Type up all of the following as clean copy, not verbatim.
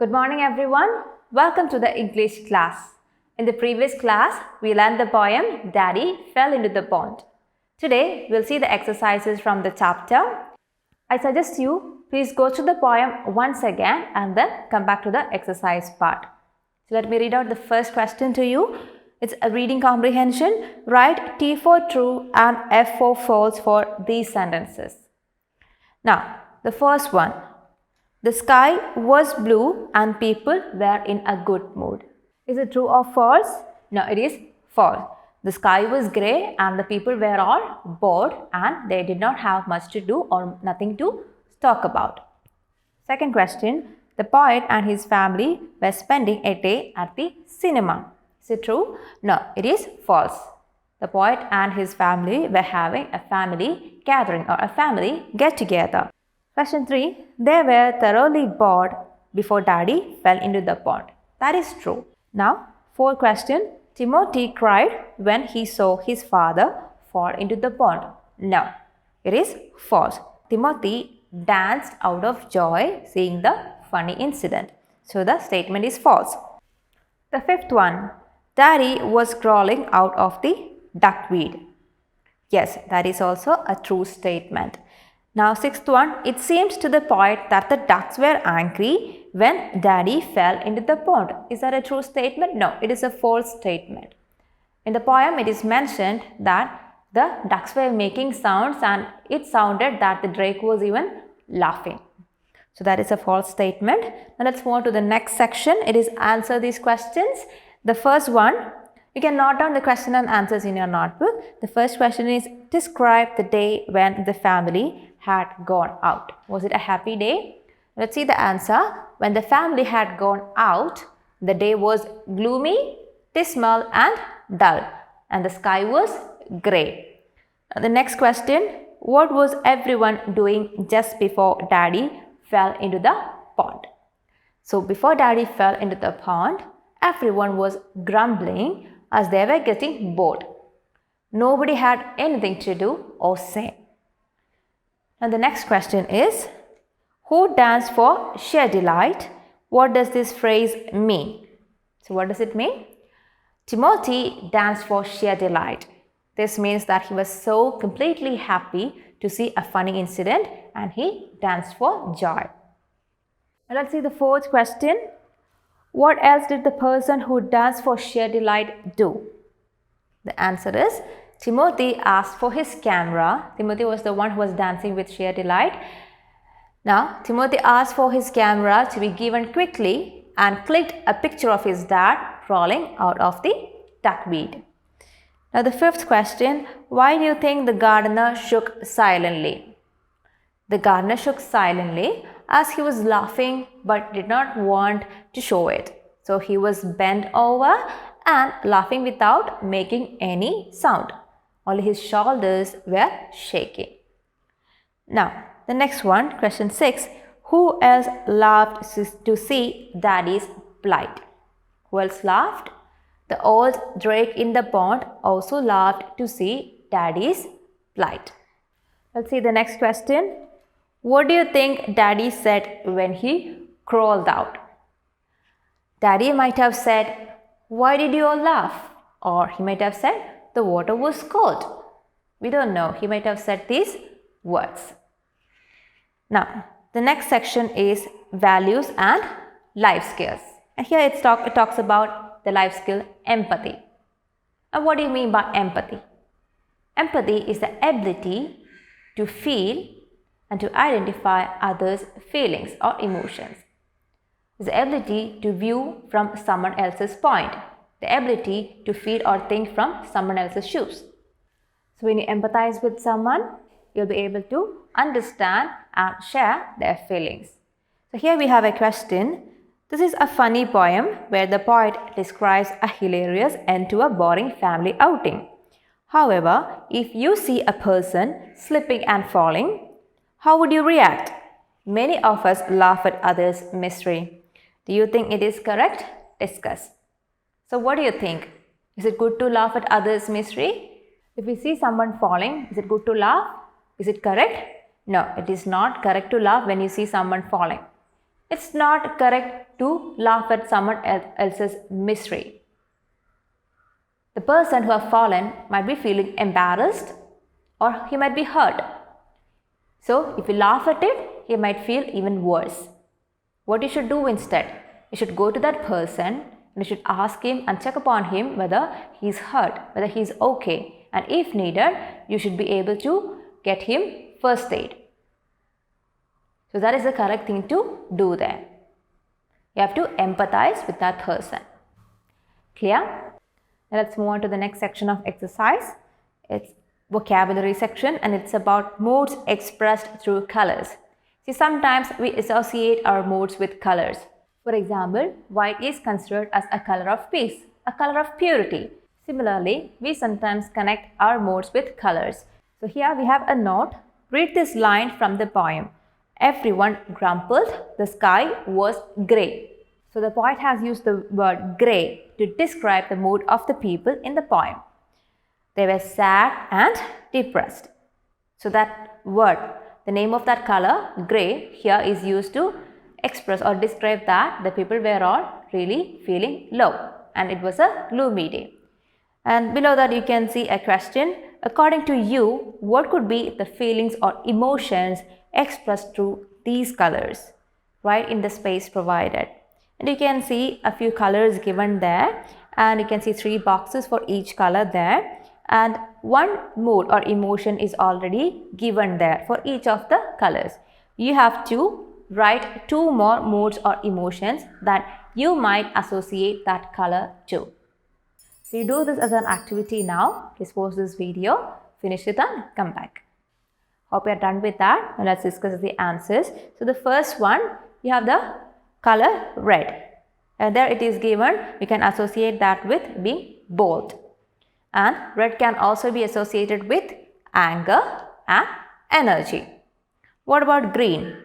Good morning everyone. Welcome to the English class. In the previous class, we learned the poem Daddy Fell into the Pond. Today, we'll see the exercises from the chapter. I suggest you please go through the poem once again and then come back to the exercise part. So let me read out the first question to you. It's a reading comprehension. Write T for true and F for false for these sentences. Now, the first one. The sky was blue and people were in a good mood. Is it true or false? No, it is false. The sky was grey and the people were all bored and they did not have much to do or nothing to talk about. Second question. The poet and his family were spending a day at the cinema. Is it true? No, it is false. The poet and his family were having a family gathering or a family get-together. Question 3. They were thoroughly bored before Daddy fell into the pond. That is true. Now, fourth question. Timothy cried when he saw his father fall into the pond. No, it is false. Timothy danced out of joy seeing the funny incident. So, the statement is false. The fifth one. Daddy was crawling out of the duckweed. Yes, that is also a true statement. Now, sixth one, it seems to the poet that the ducks were angry when Daddy fell into the pond. Is that a true statement? No, it is a false statement. In the poem, it is mentioned that the ducks were making sounds and it sounded that the drake was even laughing. So, that is a false statement. Now, let's move on to the next section. It is answer these questions. The first one, you can note down the question and answers in your notebook. The first question is, describe the day when the family had gone out. Was it a happy day? Let's see the answer. When the family had gone out, the day was gloomy, dismal and dull and the sky was grey. The next question, what was everyone doing just before Daddy fell into the pond? So before Daddy fell into the pond, everyone was grumbling as they were getting bored. Nobody had anything to do or say. And the next question is, who danced for sheer delight? What does this phrase mean? So what does it mean? Timothy danced for sheer delight. This means that he was so completely happy to see a funny incident and he danced for joy. And let's see the fourth question. What else did the person who danced for sheer delight do? The answer is, Timothy asked for his camera. Timothy was the one who was dancing with sheer delight. Now, Timothy asked for his camera to be given quickly and clicked a picture of his dad crawling out of the duckweed. Now, the fifth question, why do you think the gardener shook silently? The gardener shook silently as he was laughing but did not want to show it. So, he was bent over and laughing without making any sound. Only his shoulders were shaking. Now, the next one, question 6. Who else laughed to see Daddy's plight? Who else laughed? The old drake in the pond also laughed to see Daddy's plight. Let's see the next question. What do you think Daddy said when he crawled out? Daddy might have said, "Why did you all laugh?" Or he might have said, "The water was cold." We don't know. He might have said these words. Now, the next section is values and life skills. And here it talks about the life skill empathy. And what do you mean by empathy? Empathy is the ability to feel and to identify others' feelings or emotions. It's the ability to view from someone else's point. The ability to feel or think from someone else's shoes. So when you empathize with someone, you'll be able to understand and share their feelings. So here we have a question. This is a funny poem where the poet describes a hilarious end to a boring family outing. However, if you see a person slipping and falling, how would you react? Many of us laugh at others' misery. Do you think it is correct? Discuss. So what do you think? Is it good to laugh at others' misery? If we see someone falling, is it good to laugh? Is it correct? No, it is not correct to laugh when you see someone falling. It's not correct to laugh at someone else's misery. The person who has fallen might be feeling embarrassed or he might be hurt. So if you laugh at it, he might feel even worse. What you should do instead? You should go to that person and you should ask him and check upon him whether he is hurt, whether he is okay. And if needed, you should be able to get him first aid. So that is the correct thing to do there. You have to empathize with that person. Clear? Now let's move on to the next section of exercise. It's vocabulary section and it's about moods expressed through colors. See, sometimes we associate our moods with colors. For example, white is considered as a color of peace, a color of purity. Similarly, we sometimes connect our moods with colors. So here we have a note. Read this line from the poem. Everyone grumbled, the sky was grey. So the poet has used the word grey to describe the mood of the people in the poem. They were sad and depressed. So that word, the name of that color, grey, here is used to express or describe that the people were all really feeling low and it was a gloomy day. And below that you can see a question. According to you, what could be the feelings or emotions expressed through these colors? Write in the space provided. And you can see a few colors given there and you can see 3 boxes for each color there. And one mood or emotion is already given there for each of the colors. You have to write 2 more moods or emotions that you might associate that color to. So you do this as an activity now. Please pause this video, finish it and come back. Hope you are done with that. Now let's discuss the answers. So the first one, you have the color red. And there it is given, we can associate that with being bold. And red can also be associated with anger and energy. What about green?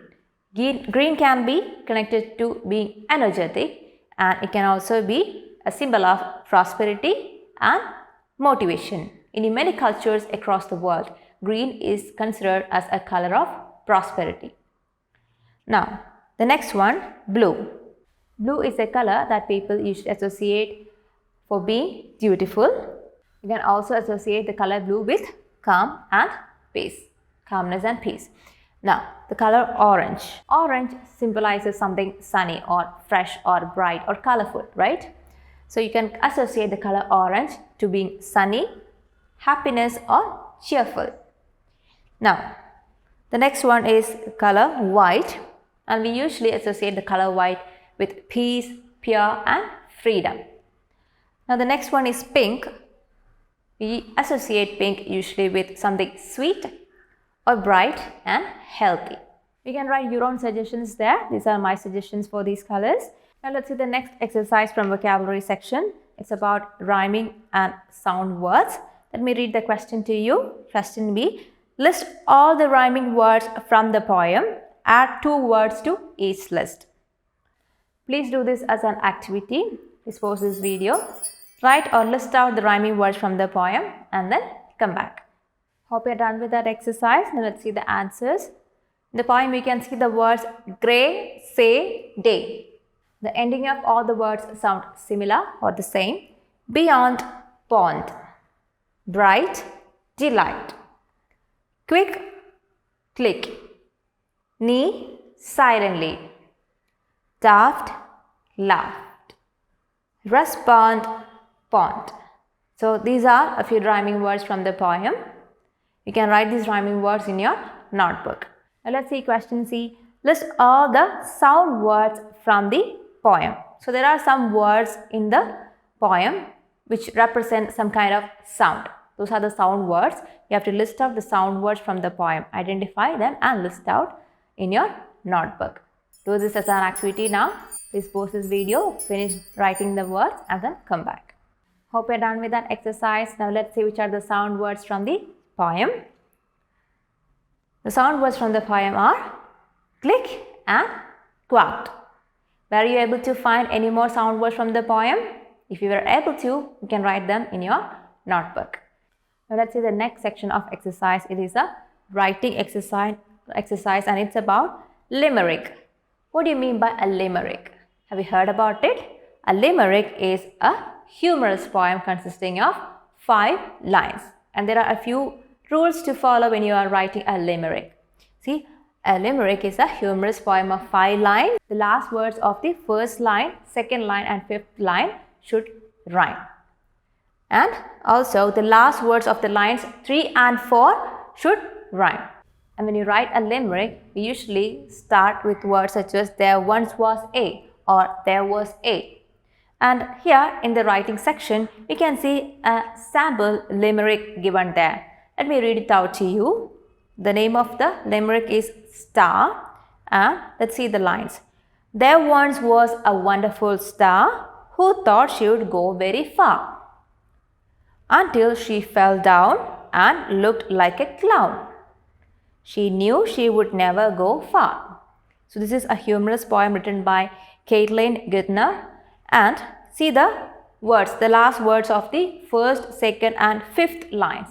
Green can be connected to being energetic and it can also be a symbol of prosperity and motivation. In many cultures across the world, green is considered as a color of prosperity. Now, the next one, blue. Blue is a color that people usually associate for being beautiful. You can also associate the color blue with calm and peace, calmness and peace. Now, the color orange. Orange symbolizes something sunny or fresh or bright or colorful, right? So you can associate the color orange to being sunny, happiness or cheerful. Now, the next one is color white and we usually associate the color white with peace, pure and freedom. Now, the next one is pink. We associate pink usually with something sweet or bright and healthy. You can write your own suggestions there. These are my suggestions for these colors. Now let's see the next exercise from vocabulary section. It's about rhyming and sound words. Let me read the question to you. Question B. List all the rhyming words from the poem. Add 2 words to each list. Please do this as an activity. Please pause this video. Write or list out the rhyming words from the poem and then come back. Hope you're done with that exercise. Now let's see the answers. In the poem you can see the words grey, say, day. The ending of all the words sound similar or the same. Beyond, pond. Bright, delight. Quick, click. Knee, silently. Daft, laughed. Respond, pond. So these are a few rhyming words from the poem. You can write these rhyming words in your notebook. Now let's see question C. List all the sound words from the poem. So there are some words in the poem which represent some kind of sound. Those are the sound words. You have to list out the sound words from the poem. Identify them and list out in your notebook. Do this as an activity now. Please pause this video, finish writing the words and then come back. Hope you're done with that exercise. Now let's see which are the sound words from the poem. The sound words from the poem are click and quacked. Were you able to find any more sound words from the poem? If you were able to, you can write them in your notebook. Now let's see the next section of exercise. It is a writing exercise and it's about limerick. What do you mean by a limerick? Have you heard about it? A limerick is a humorous poem consisting of 5 lines. And there are a few rules to follow when you are writing a limerick. See, a limerick is a humorous poem of 5 lines. The last words of the first line, second line and fifth line should rhyme. And also the last words of the lines 3 and 4 should rhyme. And when you write a limerick, we usually start with words such as there once was a or there was a. And here in the writing section, we can see a sample limerick given there. Let me read it out to you. The name of the limerick is Star, and let's see the lines. There once was a wonderful star who thought she would go very far, until she fell down and looked like a clown. She knew she would never go far. So this is a humorous poem written by Caitlin Gidner. And see the words, the last words of the first, second and fifth lines.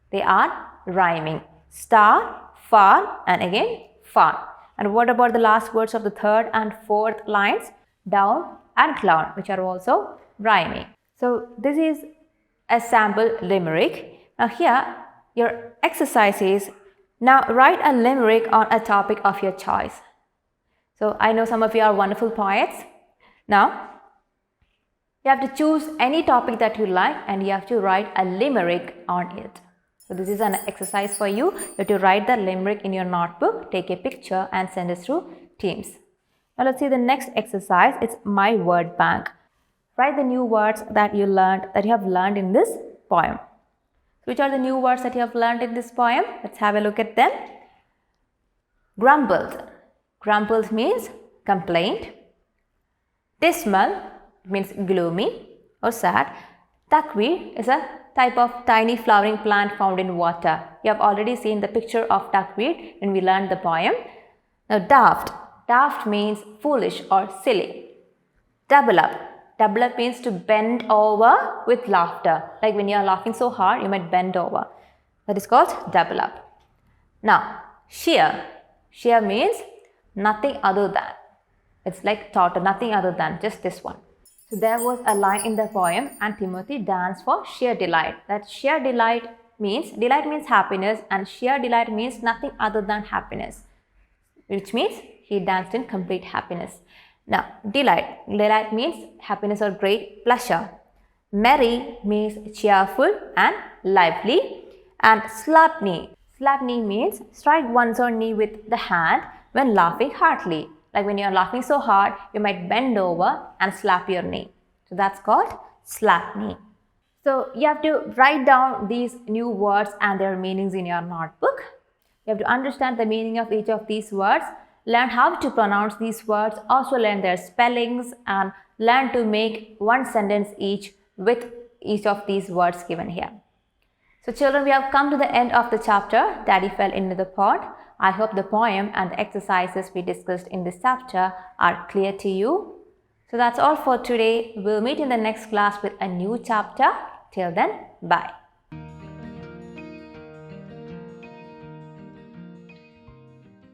They are rhyming. Star, far and again far. And what about the last words of the third and fourth lines? Down and clown, which are also rhyming. So this is a sample limerick. Now here your exercise is, now write a limerick on a topic of your choice. So I know some of you are wonderful poets. Now you have to choose any topic that you like and you have to write a limerick on it. So this is an exercise for you. You have to write the limerick in your notebook, take a picture and send it through Teams. Now let's see the next exercise. It's my word bank. Write the new words that you have learned in this poem. Which are the new words that you have learned in this poem? Let's have a look at them. Grumbled. Grumbled means complained. Dismal means gloomy or sad. Duckweed is a type of tiny flowering plant found in water. You have already seen the picture of duckweed when we learned the poem. Now daft. Daft means foolish or silly. Double up. Double up means to bend over with laughter. Like when you are laughing so hard, you might bend over. That is called double up. Now, sheer. Sheer means nothing other than. It's like total, nothing other than, just this one. So there was a line in the poem, and Timothy danced for sheer delight. That sheer delight means happiness, and sheer delight means nothing other than happiness, which means he danced in complete happiness. Now, delight. Delight means happiness or great pleasure. Merry means cheerful and lively. And slap knee. Slap knee means strike one's own knee with the hand when laughing heartily. Like when you are laughing so hard, you might bend over and slap your knee. So that's called slap knee. So you have to write down these new words and their meanings in your notebook. You have to understand the meaning of each of these words. Learn how to pronounce these words, also learn their spellings and learn to make one sentence each with each of these words given here. So children, we have come to the end of the chapter, Daddy Fell into the Pond. I hope the poem and the exercises we discussed in this chapter are clear to you. So that's all for today. We'll meet in the next class with a new chapter. Till then, bye.